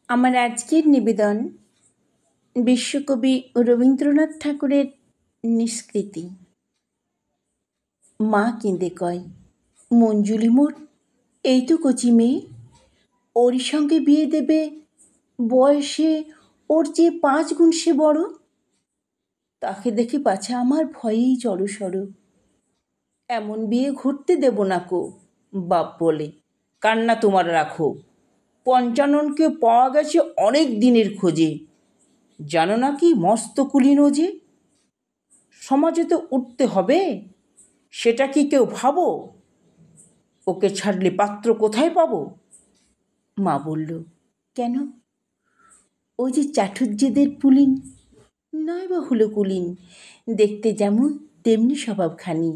আমার আজকের নিবেদন বিশ্বকবি রবীন্দ্রনাথ ঠাকুরের নিষ্কৃতি। মা কেঁদে কয়, মঞ্জুলি মোর এই তো কচি মেয়ে, ওরই সঙ্গে বিয়ে দেবে, বয়সে ওর যে 5 গুণ সে বড়। তাকে দেখে পাছে আমার ভয়েই জড়সড়, এমন বিয়ে ঘটতে দেব না কো। বাপ বলে, কান্না তোমার রাখো, পঞ্চাননকে পাওয়া গেছে অনেক দিনের খোঁজে। জানো না কি মস্ত কুলীন যে, সমাজে তো উঠতে হবে, সেটা কি কেউ ভাবো? ওকে ছাড়লে পাত্র কোথায় পাবো? মা বলল, কেন? ওই যে চাটুজ্যেদের পুলিন, নয় বা হলো কুলীন, দেখতে যেমন তেমনি স্বভাবখানি।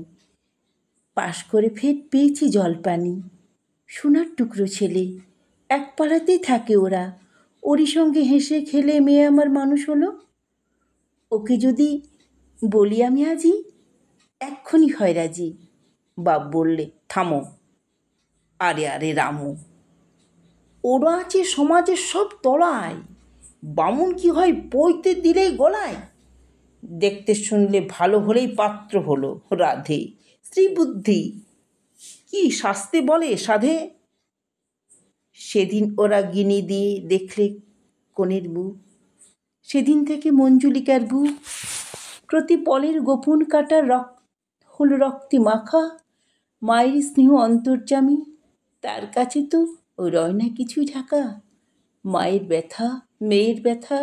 পাশ করে ফের পেয়েছি জলপানি, সোনার টুকরো ছেলে, এক পাড়াতেই থাকে ওরা। ওরই সঙ্গে হেসে খেলে মেয়ে আমার মানুষ হলো। ওকে যদি বলি আমি আজই, এক্ষুনি হয় রাজি। বাপ বললে, থামো, আরে আরে রামু, ওরা আছে সমাজের সব তলায়, বামুন কি হয় পইতে দিলেই গলায়। দেখতে শুনলে ভালো হলেই পাত্র হলো, রাধে শ্রীবুদ্ধি কি শাস্তে বলে সাধে। সেদিন ওরা গিনি দিয়ে দেখলে কনের মুখ, সেদিন থেকে মঞ্জুলিকার বুক প্রতি পলের গোপন কাটা হল রক্তে মাখা। মায়ের স্নেহ অন্তর্যামী, তার কাছে তো রয় না কিছুই ঢাকা। মায়ের ব্যথা, মেয়ের ব্যথা,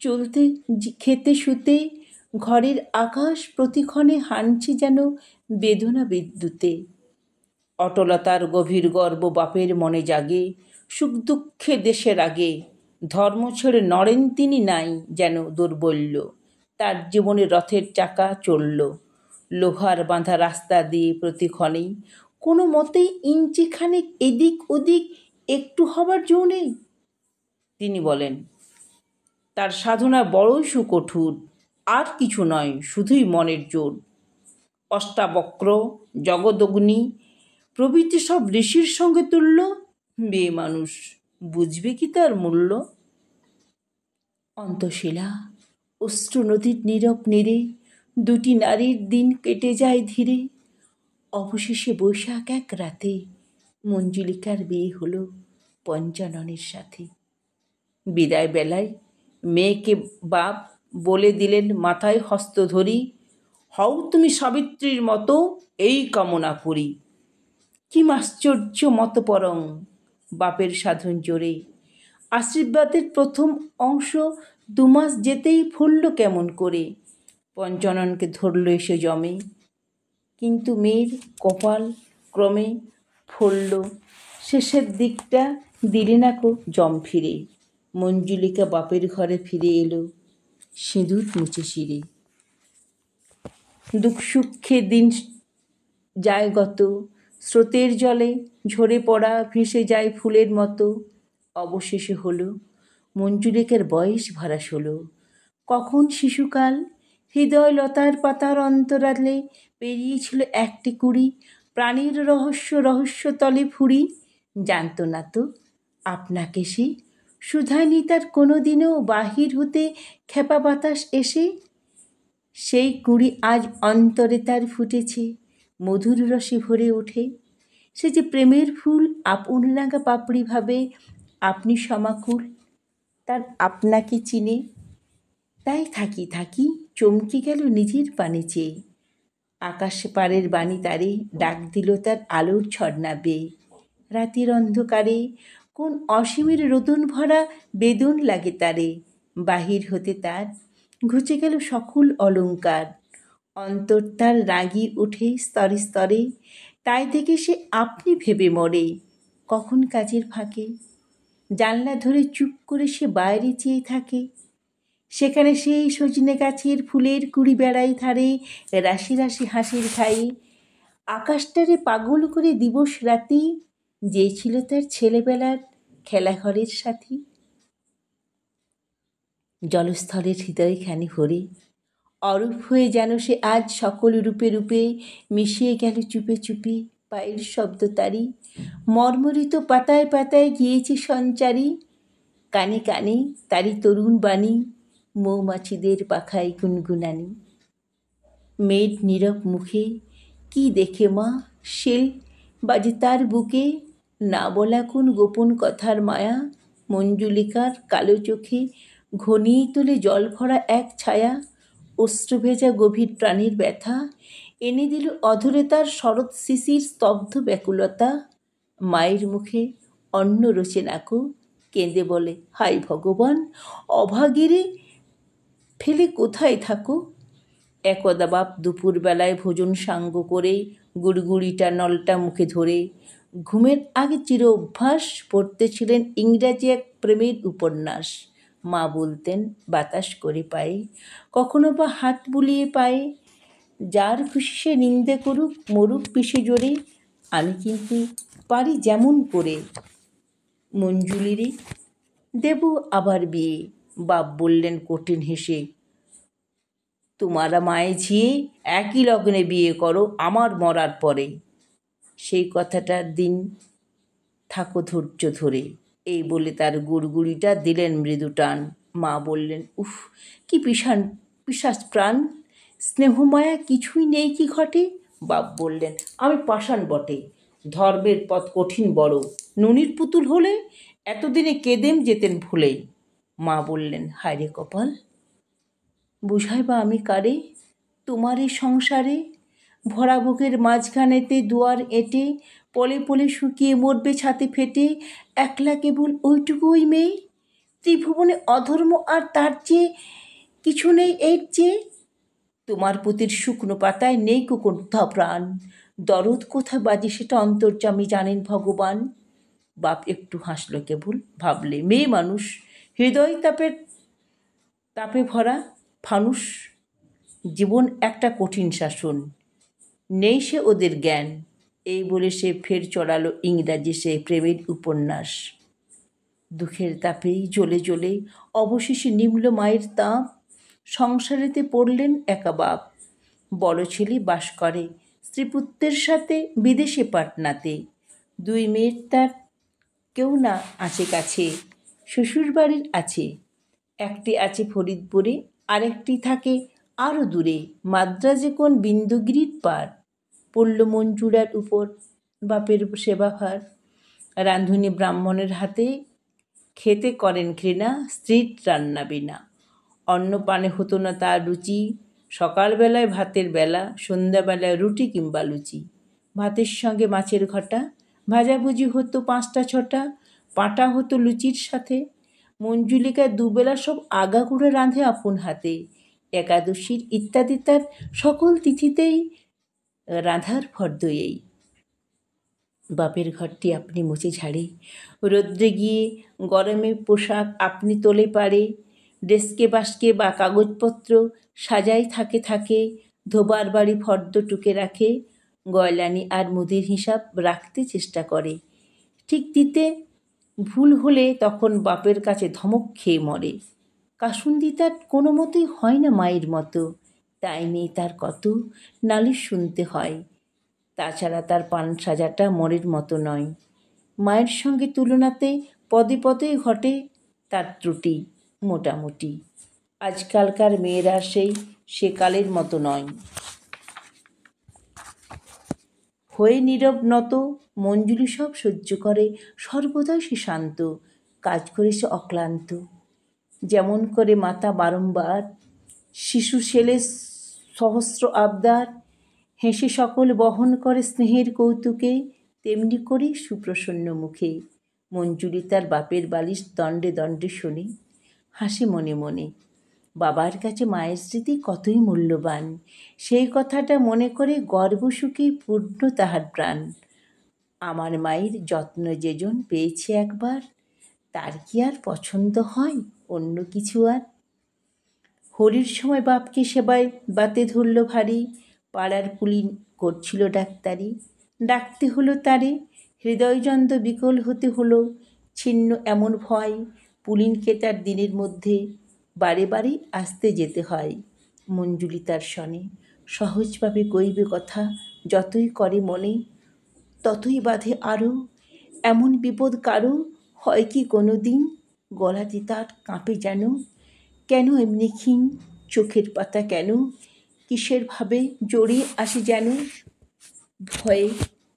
চলতে খেতে শুতে, ঘরের আকাশ প্রতিক্ষণে হানছে যেন বেদনা বিদ্যুতে। অটলতার গভীর গর্ব বাপের মনে জাগে, সুখ দুঃখে দেশের আগে। ধর্ম ছেড়ে নড়েন তিনি নাই যেন দুর্বল্য, তার জীবনে রথের চাকা চলল লোহার বাঁধা রাস্তা দিয়ে প্রতিক্ষণেই। কোনো মতেই ইঞ্চিখানেক এদিক ওদিক একটু হবার জো নেই। তিনি বলেন, তার সাধনা বড়ই সুকঠোর, আর কিছু নয়, শুধুই মনের জোর। অষ্টাবক্র, জগদগ্নি প্রভৃতি সব ঋষির সঙ্গে তুল্য, মেয়ে মানুষ বুঝবে কি তার মূল্য? অন্তশীলা, অশ্রু নদীর নীরব নীরে, দুটি নারীর দিন কেটে যায় ধীরে। অবশেষে বৈশাখ এক রাতে মঞ্জুলিকার বিয়ে হলো পঞ্চাননের সাথে। বিদায় বেলায় মেয়েকে বাপ বলে দিলেন মাথায় হস্ত ধরি, হও তুমি সাবিত্রীর মতো, এই কামনা করি। কি আশ্চর্য মতপরং বাপের সাধন জোরে। আশীর্বাদের প্রথম অংশ 2 মাস যেতেই ফুলল কেমন করে। পঞ্চাননকে ধরল এসে জমে, কিন্তু মেয়ের কপাল ক্রমে ফলল। শেষের দিকটা দিলে না কো জম ফিরে। মঞ্জুলিকা বাপের ঘরে ফিরে এলো সিঁদুর মুছে শিরে। দুঃখ সুখে দিন যায় গত, স্রোতের জলে ঝরে পড়া ভেসে যায় ফুলের মতো। অবশেষে হলো মঞ্জুলিকার বয়স ভরা 16। কখন শিশুকাল, হৃদয় লতার পাতার অন্তরালে পেরিয়েছিল একটি কুড়ি। প্রাণীর রহস্য রহস্যতলে ফুরি, জানত না তো আপনাকে সে শুধায়নি তার কোনো দিনও বাহির হতে খেপা বাতাস এসে। সেই কুঁড়ি আজ অন্তরে তার ফুটেছে, মধুর রসে ভরে ওঠে। সে যে প্রেমের ফুল, আপন রাঙা পাপড়ি ভাবে আপনি সমাকুল, তার আপনাকে চিনে। তাই থাকি থাকি চমকে গেল নিজের পানে চেয়ে। আকাশ পারের বাণী তারে ডাক দিল তার আলোর ঝর্ণা বেয়ে। রাতের অন্ধকারে কোন অসীমের রোদন ভরা বেদন লাগে তারে। বাহির হতে তার ঘুচে গেল সকল অলংকার, অন্তর তার রাগি উঠে স্তরে স্তরে। তাই থেকে সে আপনি ভেবে মরে কখন কাজের ফাঁকে। জানলা ধরে চুপ করে সে বাইরে চেয়ে থাকে, সেখানে সেই সজনে গাছের ফুলের কুড়ি বেড়াই ধারে রাশি রাশি হাসির খাই। আকাশটারে পাগল করে দিবস রাতি, যে ছিল তার ছেলেবেলার খেলাঘরের সাথী। জলস্থলের হৃদয়খানি ভরে অরূপ হয়ে যেন সে আজ সকল রূপে রূপে মিশিয়ে গেল চুপে চুপে। পায়ের শব্দ তারি মর্মরিত পাতায় পাতায় গিয়েছে সঞ্চারী। কানে কানে তারি তরুণ বাণী, মৌমাছিদের পাখায় গুনগুনানি। মেয়ের নীরব মুখে কি দেখে মা শেল বাজে তার বুকে, না বলা কোন গোপন কথার মায়া, মঞ্জুলিকার কালো চোখে ঘনিয়ে তোলে জল ভরা এক ছায়া। অশ্রু ভেজা গভীর প্রাণীর ব্যথা এনে দিল অধরে তার শরৎ শিশির স্তব্ধ ব্যাকুলতা। মায়ের মুখে অন্ন রোচে নাকো, কেঁদে বলে হায় ভগবান, অভাগীরে ফেলে কোথায় থাকো। একদা বাপ দুপুরবেলায় ভোজন সাঙ্গ করে গুড়গুড়িটা নলটা মুখে ধরে ঘুমের আগে চির অভ্যাস পড়তেছিলেন ইংরাজি এক প্রেমের উপন্যাস। মা বলতেন বাতাস করে পায়ে, কখনো বা হাত বুলিয়ে পায়ে, যার খুশি সে নিন্দে করুক মরুক পিষে জোরে, আমি কিন্তু পারি যেমন করে। মঞ্জুলিরে দেব আবার বিয়ে, বাপ বললেন কঠিন হেসে, তোমারা মায়ে ঝিয়ে একই লগ্নে বিয়ে করো আমার মরার পরে। সেই কথাটার দিন থাকো ধৈর্য ধরে, এই বলে তার গুড়গুড়িটা দিলেন মৃদু টান। মা বললেন উফ কি পিশাচ প্রাণ, স্নেহমায়া কিছুই নেই কি ঘটে। বাপ বললেন আমি পাষাণ বটে, ধর্মের পথ কঠিন বড়, নুনির পুতুল হলে এতদিনে কেদেম যেতেন ভুলেই। মা বললেন হায় রে কপাল, বুঝাই বা আমি কারে, তোমার এই সংসারে ভরা বুকের মাঝখানেতে দুয়ার এঁটে পলে পলে শুকিয়ে মরবে ছাতে ফেটে, একলা কেবল ওইটুকুই মেয়ে, ত্রিভুবনে অধর্ম আর তার চেয়ে কিছু নেই এর চেয়ে। তোমার পুতির শুকনো পাতায় নেই কোথাও প্রাণ, দরদ কোথা বাজে সেটা অন্তর্যামী জানেন ভগবান। বাপ একটু হাসল কেবল, ভাবলে মেয়ে মানুষ, হৃদয় তাপে ভরা ফানুষ, জীবন একটা কঠিন শাসন, নেই সে ওদের জ্ঞান। এই বলে সে ফের চড়ালো ইংরাজি সে প্রেমের উপন্যাস। দুঃখের তাপেই জ্বলে জ্বলে অবশেষে নিমল মায়ের তাপ, সংসারেতে পড়লেন একা বাপ। বড় ছেলে বাস করে স্ত্রীপুত্রের সাথে বিদেশে পাটনাতে, দুই মেয়ের তার কেউ না আছে কাছে, শ্বশুরবাড়ির আছে, একটি আছে ফরিদপুরে, আরেকটি থাকে আরও দূরে মাদ্রাজে কোন বিন্দুগিরির পার। পড়ল মঞ্জুরার উপর বাপের সেবাভার, রাঁধুনি ব্রাহ্মণের হাতে খেতে করেন ঘৃণা, স্ত্রীর রান্না বিনা। অন্নপানে হতো না তার রুচি, সকালবেলায় ভাতের বেলা, সন্ধ্যাবেলায় রুটি কিংবা লুচি। ভাতের সঙ্গে মাছের ঘটা, ভাজাভুজি হতো 5টা 6টা, পাঁটা হতো লুচির সাথে। মঞ্জুলিকা দুবেলা সব আগাগোড়া রাঁধে আপন হাতে, একাদশীর ইত্যাদি তার সকল তিথিতেই রাঁধার ফর্দয়েই। বাপের ঘরটি আপনি মুছে ঝাড়ে, রৌদ্রে গিয়ে গরমে পোশাক আপনি তোলে পারে, ডেস্কে বাস্কে বা কাগজপত্র সাজাই থাকে থাকে, ধোবার বাড়ি ফর্দ টুকে রাখে, গয়লানি আর মুদির হিসাব রাখতে চেষ্টা করে। ঠিক দিতে ভুল হলে তখন বাপের কাছে ধমক খেয়ে মরে। কাসুন্দি তার কোনো মতেই হয় না মায়ের মতো, তাই নেই তার কত নালিশ শুনতে হয়। তাছাড়া তার পান সাজাটা মনের মতো নয়, মায়ের সঙ্গে তুলনাতে পদে পদে ঘটে তার ত্রুটি মোটামুটি। আজকালকার মেয়েরা সেকালের মতো নয়। হয়ে নীরব নত মঞ্জুলি সব সহ্য করে, সর্বদাই সে শান্ত, কাজ করে সে অক্লান্ত। যেমন করে মাতা বারংবার শিশু ছেলে সহস্র আবদার, হেসে সকল বহন করে স্নেহের কৌতুকে, তেমনি করে সুপ্রসন্ন মুখে মঞ্জুরি তার বাপের বালিশ দণ্ডে দণ্ডে শোনে, হাসে মনে মনে। বাবার কাছে মায়ের স্মৃতি কতই মূল্যবান, সেই কথাটা মনে করে গর্ব সুখে পূর্ণ তাহার প্রাণ। আমার মায়ের যত্ন যেজন পেয়েছে একবার, তার কি আর পছন্দ হয় অন্য কিছু আর। হোলির সময় বাপকে সেবায় বাতে ধরল ভারী, পাড়ার পুলিন করছিল ডাক্তারি, ডাকতে হলো তারে, হৃদয়যন্ত্র বিকল হতে হলো, ছিন্ন এমন ভয়, পুলিনকে তার দিনের মধ্যে বারে বারে আসতে যেতে হয়। মঞ্জুলি তার শনে সহজভাবে কইবে কথা, যতই করে মনে ততই বাধে আরও, এমন বিপদ কারো হয় কি কোনো দিন, গলাতে তার কাঁপে যেন, কেন এমনি ক্ষীণ চোখের পাতা কেন, কিসের ভাবে জড়িয়ে আসে যেন, ভয়ে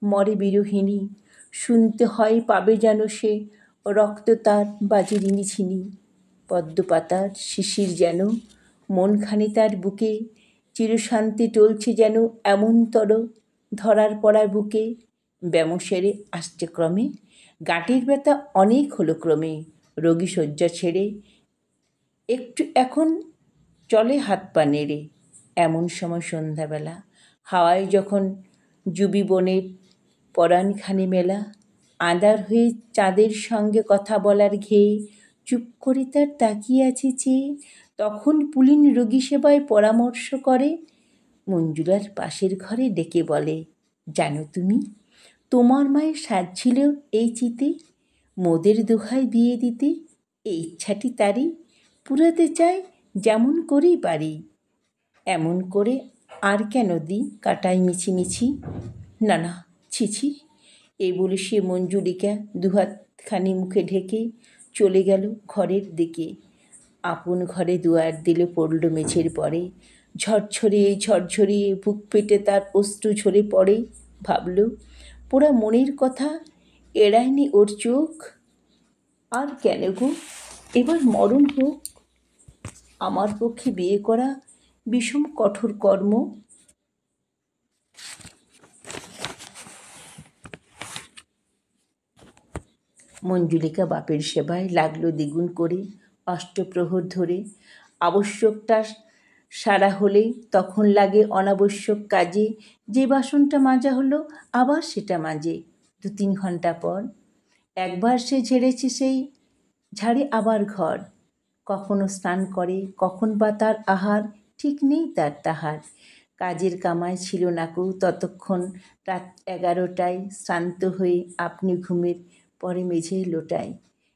মরে বিরোহিণী, শুনতে হয় পাবে যেন সে রক্ত তার বাজে রিনিঝিনি, পদ্মপাতার শিশির যেন মনখানি তার বুকে, চিরশান্তি টলছে যেন এমনতর ধরার পড়া বুকে, ব্যামো সেরে আসছে ক্রমে, গাঁটের ব্যথা অনেক হলো ক্রমে, রোগী শয্যা ছেড়ে একটু এখন চলে হাত পা নেড়ে, এমন সময় সন্ধ্যাবেলা হাওয়ায় যখন জুবি বনের পরাণখানি মেলা, আঁধার হয়ে চাঁদের সঙ্গে কথা বলার ঘেয়ে চুপ করে তার তাকিয়ে আছে চেয়ে, তখন পুলিন রোগী সেবায় পরামর্শ করে, মঞ্জুলার পাশের ঘরে ডেকে বলে, জানো তুমি, তোমার মায়ের সাধ ছিল এই চিতে, মোদের দোহায় বিয়ে দিতে, এই ইচ্ছাটি তারই পুরাতে চায় যেমন করেই পারি, এমন করে আর কেন দি কাটাই মিছিমিছি, না না ছিছি। এই বলে সে মঞ্জুলিকা দুহাতখানি মুখে ঢেকে চলে গেল ঘরের দিকে। আপন ঘরে দুয়ার দিলে পড়ল মেঝের পরে, ঝরঝরিয়ে ঝরঝরিয়ে বুক পেটে তার অশ্রু ঝরে পড়ে, ভাবল পোড়া মনের কথা এড়ায়নি ওর চোখ, আর কেন গো এবার মরণ হোক, আমার পক্ষে বিয়ে করা বিষম কঠোর কর্ম। মঞ্জুলিকা বাপের সেবায় লাগলো দ্বিগুণ করে, অষ্টপ্রহর ধরে। আবশ্যকটা সারা হলে তখন লাগে অনাবশ্যক কাজে, যে বাসনটা মাজা হলো আবার সেটা মাজে 2-3 ঘন্টা পর। একবার সে ঝেড়েছে সেই ঝাড়ে আবার ঘর, কখনো স্নান করে কখন বা তার আহার, ঠিক নেই তার তাহার। কাজের কামাই ছিল নাকু ততক্ষণ, রাত 11টায় শ্রান্ত হয়ে আপনি ঘুমের পরে মেঝেয় লোটায়।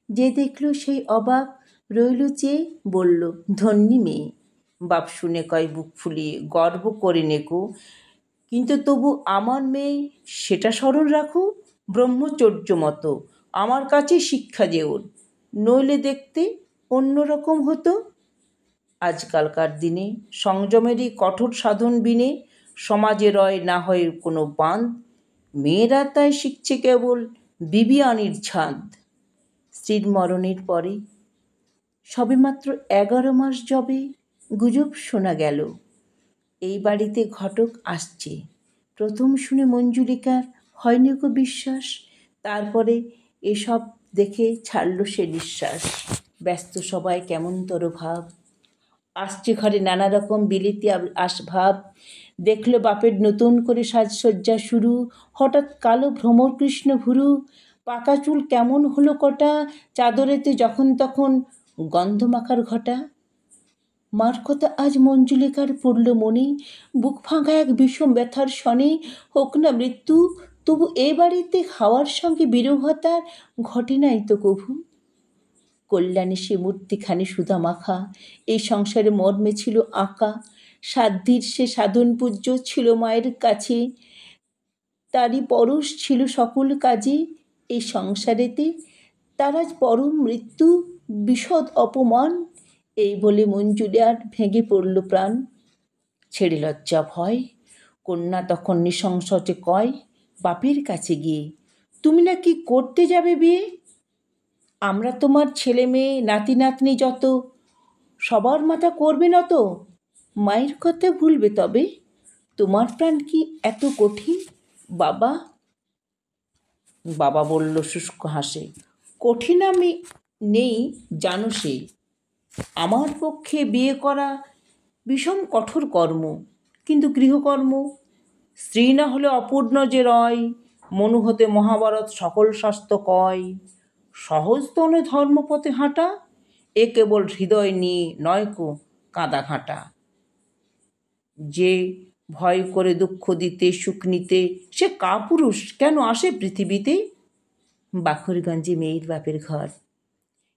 যে দেখল সেই অবাক রইল চেয়ে, বলল, ধন্যী মেয়ে। বাপ শুনে কয় বুক ফুলিয়ে, গর্ব করে নেকো, কিন্তু তবু আমার মেয়ে সেটা স্মরণ রাখো, ব্রহ্মচর্য মতো আমার কাছে শিক্ষা যে ওর, নইলে দেখতে অন্যরকম হতো। আজকালকার দিনে সংযমেরই কঠোর সাধন বিনে সমাজে রয় না হয় কোনো বাঁধ, মেয়েরা তাই শিখছে কেবল বিবিয়ানির ছাঁদ। স্ত্রীর মরণের পরে সবেমাত্র 11 মাস যবে গুজব শোনা গেল এই বাড়িতে ঘটক আসছে। প্রথম শুনে মঞ্জুলিকার হয়নি গো বিশ্বাস, তারপরে এসব দেখে ছাড়ল সে নিঃশ্বাস। ব্যস্ত সবাই কেমনতর ভাব, আসছে ঘরে নানা রকম বিলিতি আসভাব, দেখল বাপের নতুন করে সাজসজ্জা শুরু, হঠাৎ কালো ভ্রমর কৃষ্ণ ভুরু, পাকা চুল কেমন হলো কটা, চাদরেতে যখন তখন গন্ধ মাখার ঘটা। মার কথা আজ মঞ্জুলিকার পড়ল মনে, বুক ভাঙা এক বিষম ব্যথার শনে, হোক না মৃত্যু তবু এ বাড়িতে হাওয়ার সঙ্গে বিরহ তার ঘটে নাই তো কভু। কল্যাণে সে মূর্তিখানি সুধা মাখা, এই সংসারে মর্মে ছিল আঁকা, সাধ্যির সে সাধন পূজ্য ছিল মায়ের কাছে, তারই পরশ ছিল সকল কাজে, এই সংসারেতে তার আজ পরম মৃত্যু, বিশদ অপমান। এই বলে মঞ্জুলিয়ার ভেঙে পড়ল প্রাণ, ছেড়ে লজ্জা ভয়। কন্যা তখন নৃশংসচে কয় বাপের কাছে গিয়ে, তুমি নাকি করতে যাবে বিয়ে, আমরা তোমার ছেলে মেয়ে নাতি নাতনি যত সবার মাথা করবে নত, মায়ের কথা ভুলবে তবে, তোমার প্রাণ কি এত কঠিন বাবা। বাবা বলল শুষ্ক হাসে, কঠিন আমি নেই জানো সে, আমার পক্ষে বিয়ে করা বিষম কঠোর কর্ম, কিন্তু গৃহকর্ম, স্ত্রী না হলে অপূর্ণ যে রয়, মনু হতে মহাভারত সকল শাস্ত্র কয়, সহজ তো নয় ধর্মপথে হাঁটা, এ কেবল হৃদয় নিয়ে নয়কো কাঁদা ঘাঁটা, যে ভয় করে দুঃখ দিতে সুখ নিতে, সে কাপুরুষ কেন আসে পৃথিবীতে। বাখরগঞ্জে মেয়ের বাপের ঘর,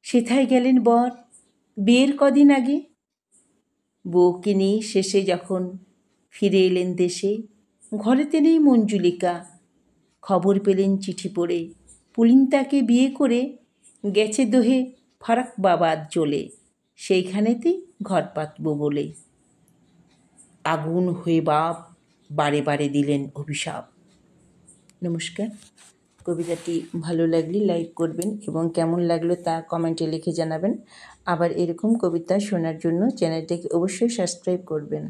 সেথায় গেলেন বর বিয়ের কদিন আগে, বউকে নিয়ে শেষে যখন ফিরে এলেন দেশে, ঘরেতে নেই মঞ্জুলিকা। খবর পেলেন চিঠি পড়ে, পুলিন তাকে বিয়ে করে গেছে দোহে ফারাক বাবাদ জ্বলে সেইখানেতেই ঘর পাতব বলে। আগুন হয়ে বাপ বারে বারে দিলেন অভিশাপ। নমস্কার। কবিতাটি ভালো লাগলে লাইক করবেন এবং কেমন লাগলো তা কমেন্টে লিখে জানাবেন। আবার এরকম কবিতা শোনার জন্য চ্যানেলটিকে অবশ্যই সাবস্ক্রাইব করবেন।